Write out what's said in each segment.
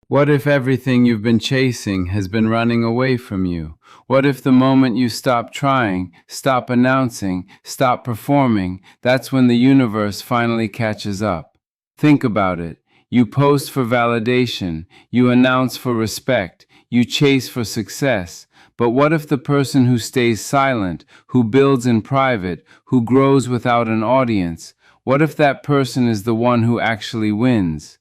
What if everything you've been chasing has been running away from you? What if the moment you stop trying, stop announcing, stop performing, that's when the universe finally catches up? Think about it. You post for validation, you announce for respect, you chase for success. But what if the person who stays silent, who builds in private, who grows without an audience, what if that person is the one who actually wins?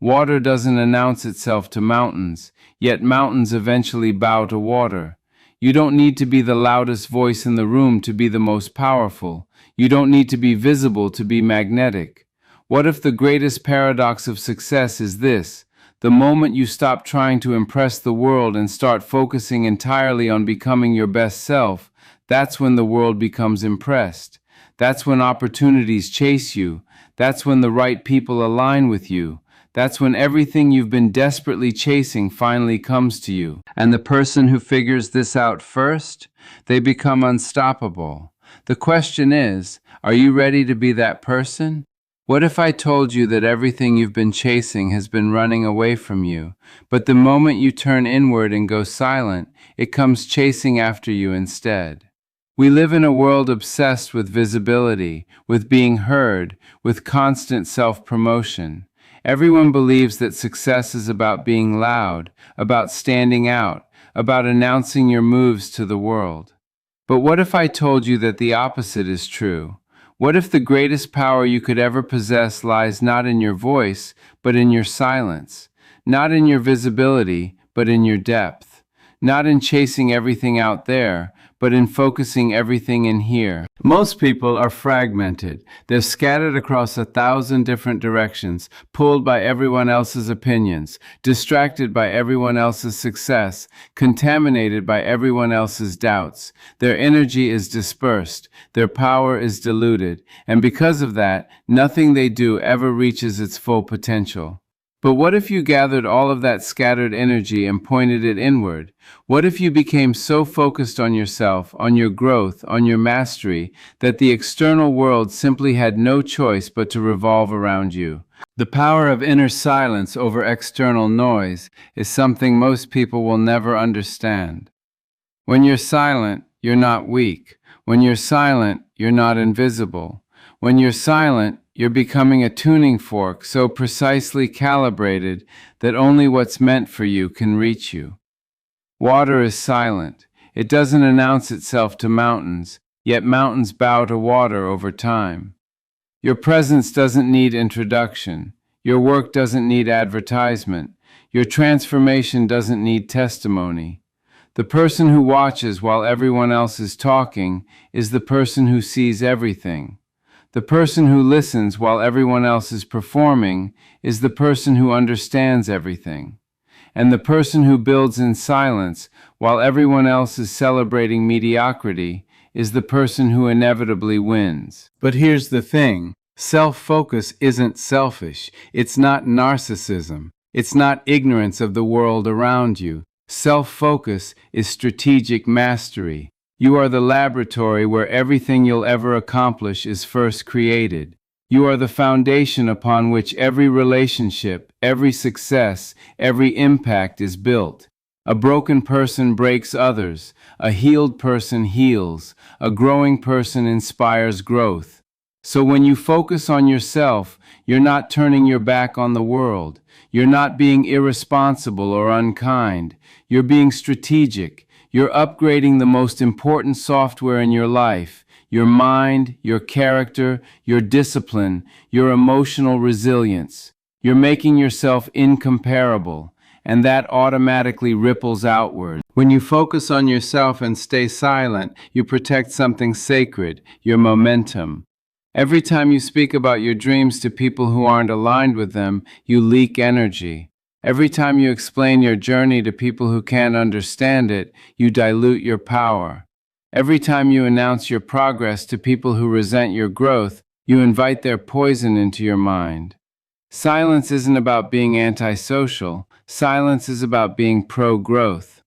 Water doesn't announce itself to mountains, yet mountains eventually bow to water. You don't need to be the loudest voice in the room to be the most powerful. You don't need to be visible to be magnetic. What if the greatest paradox of success is this? The moment you stop trying to impress the world and start focusing entirely on becoming your best self, that's when the world becomes impressed. That's when opportunities chase you. That's when the right people align with you. That's when everything you've been desperately chasing finally comes to you. And the person who figures this out first, they become unstoppable. The question is, are you ready to be that person? What if I told you that everything you've been chasing has been running away from you, but the moment you turn inward and go silent, it comes chasing after you instead? We live in a world obsessed with visibility, with being heard, with constant self-promotion. Everyone believes that success is about being loud, about standing out, about announcing your moves to the world. But what if I told you that the opposite is true? What if the greatest power you could ever possess lies not in your voice, but in your silence? Not in your visibility, but in your depth. Not in chasing everything out there, but in focusing everything in here. Most people are fragmented. They're scattered across 1,000 different directions, pulled by everyone else's opinions, distracted by everyone else's success, contaminated by everyone else's doubts. Their energy is dispersed, their power is diluted, and because of that, nothing they do ever reaches its full potential. But what if you gathered all of that scattered energy and pointed it inward? What if you became so focused on yourself, on your growth, on your mastery, that the external world simply had no choice but to revolve around you? The power of inner silence over external noise is something most people will never understand. When you're silent, you're not weak. When you're silent, you're not invisible. When you're silent, you're becoming a tuning fork so precisely calibrated that only what's meant for you can reach you. Water is silent. It doesn't announce itself to mountains, yet mountains bow to water over time. Your presence doesn't need introduction. Your work doesn't need advertisement. Your transformation doesn't need testimony. The person who watches while everyone else is talking is the person who sees everything. The person who listens while everyone else is performing is the person who understands everything. And the person who builds in silence while everyone else is celebrating mediocrity is the person who inevitably wins. But here's the thing. Self-focus isn't selfish. It's not narcissism. It's not ignorance of the world around you. Self-focus is strategic mastery. You are the laboratory where everything you'll ever accomplish is first created. You are the foundation upon which every relationship, every success, every impact is built. A broken person breaks others. A healed person heals. A growing person inspires growth. So when you focus on yourself, you're not turning your back on the world. You're not being irresponsible or unkind. You're being strategic. You're upgrading the most important software in your life, your mind, your character, your discipline, your emotional resilience. You're making yourself incomparable, and that automatically ripples outward. When you focus on yourself and stay silent, you protect something sacred, your momentum. Every time you speak about your dreams to people who aren't aligned with them, you leak energy. Every time you explain your journey to people who can't understand it, you dilute your power. Every time you announce your progress to people who resent your growth, you invite their poison into your mind. Silence isn't about being antisocial. Silence is about being pro-growth.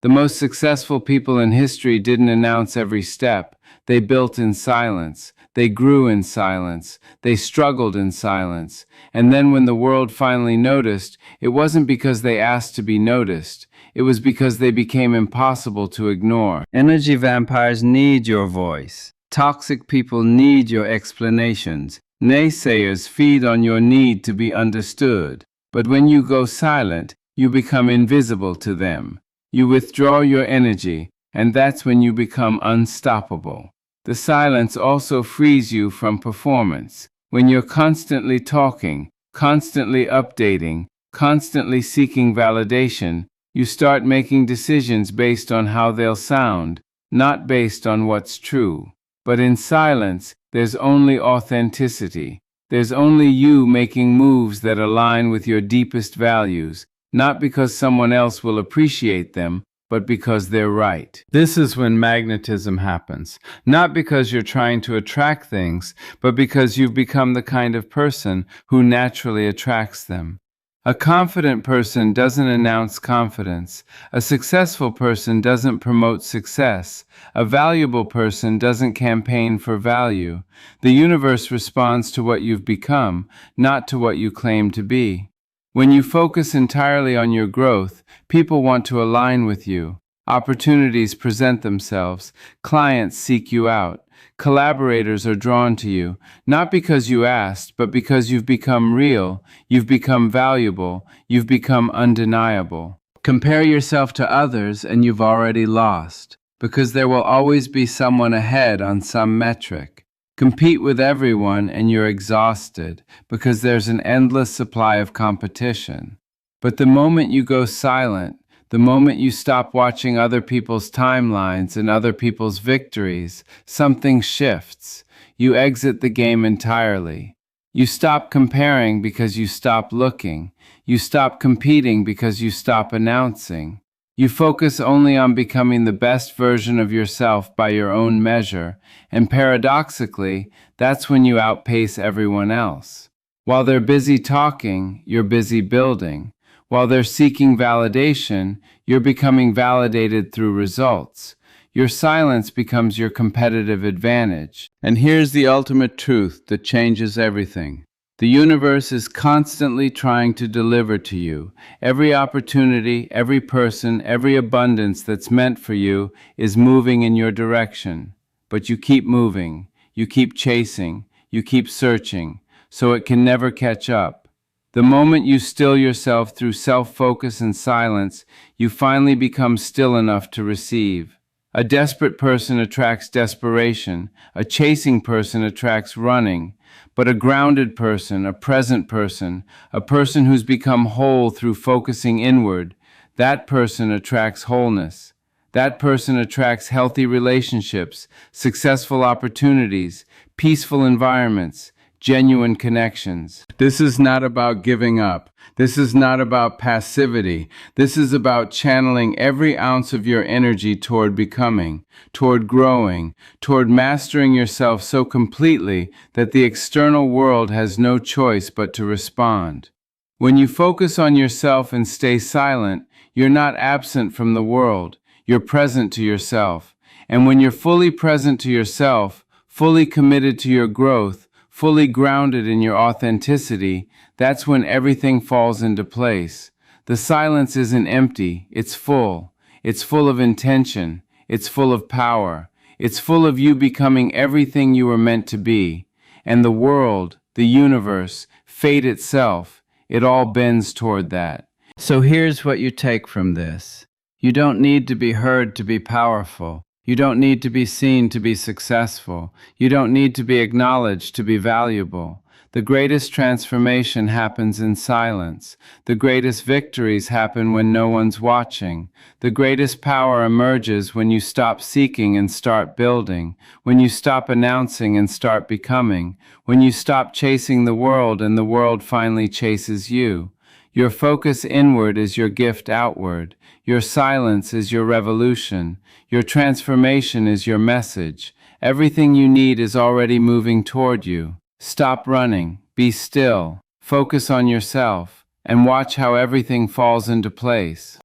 The most successful people in history didn't announce every step. They built in silence. They grew in silence. They struggled in silence. And then when the world finally noticed, it wasn't because they asked to be noticed. It was because they became impossible to ignore. Energy vampires need your voice. Toxic people need your explanations. Naysayers feed on your need to be understood. But when you go silent, you become invisible to them. You withdraw your energy, and that's when you become unstoppable. The silence also frees you from performance. When you're constantly talking, constantly updating, constantly seeking validation, you start making decisions based on how they'll sound, not based on what's true. But in silence, there's only authenticity. There's only you making moves that align with your deepest values, not because someone else will appreciate them, but because they're right. This is when magnetism happens. Not because you're trying to attract things, but because you've become the kind of person who naturally attracts them. A confident person doesn't announce confidence. A successful person doesn't promote success. A valuable person doesn't campaign for value. The universe responds to what you've become, not to what you claim to be. When you focus entirely on your growth, people want to align with you. Opportunities present themselves. Clients seek you out. Collaborators are drawn to you, not because you asked, but because you've become real, you've become valuable, you've become undeniable. Compare yourself to others and you've already lost, because there will always be someone ahead on some metric. Compete with everyone and you're exhausted, because there's an endless supply of competition. But the moment you go silent, the moment you stop watching other people's timelines and other people's victories, something shifts. You exit the game entirely. You stop comparing because you stop looking. You stop competing because you stop announcing. You focus only on becoming the best version of yourself by your own measure, and paradoxically, that's when you outpace everyone else. While they're busy talking, you're busy building. While they're seeking validation, you're becoming validated through results. Your silence becomes your competitive advantage. And here's the ultimate truth that changes everything. The universe is constantly trying to deliver to you. Every opportunity, every person, every abundance that's meant for you is moving in your direction. But you keep moving, you keep chasing, you keep searching, so it can never catch up. The moment you still yourself through self-focus and silence, you finally become still enough to receive. A desperate person attracts desperation. A chasing person attracts running. But a grounded person, a present person, a person who's become whole through focusing inward, that person attracts wholeness. That person attracts healthy relationships, successful opportunities, peaceful environments, genuine connections. This is not about giving up. This is not about passivity. This is about channeling every ounce of your energy toward becoming, toward growing, toward mastering yourself so completely that the external world has no choice but to respond. When you focus on yourself and stay silent, you're not absent from the world. You're present to yourself. And when you're fully present to yourself, fully committed to your growth, fully grounded in your authenticity, that's when everything falls into place. The silence isn't empty, it's full. It's full of intention. It's full of power. It's full of you becoming everything you were meant to be. And the world, the universe, fate itself, it all bends toward that. So here's what you take from this. You don't need to be heard to be powerful. You don't need to be seen to be successful. You don't need to be acknowledged to be valuable. The greatest transformation happens in silence. The greatest victories happen when no one's watching. The greatest power emerges when you stop seeking and start building. When you stop announcing and start becoming. When you stop chasing the world and the world finally chases you. Your focus inward is your gift outward. Your silence is your revolution. Your transformation is your message. Everything you need is already moving toward you. Stop running. Be still. Focus on yourself. And watch how everything falls into place.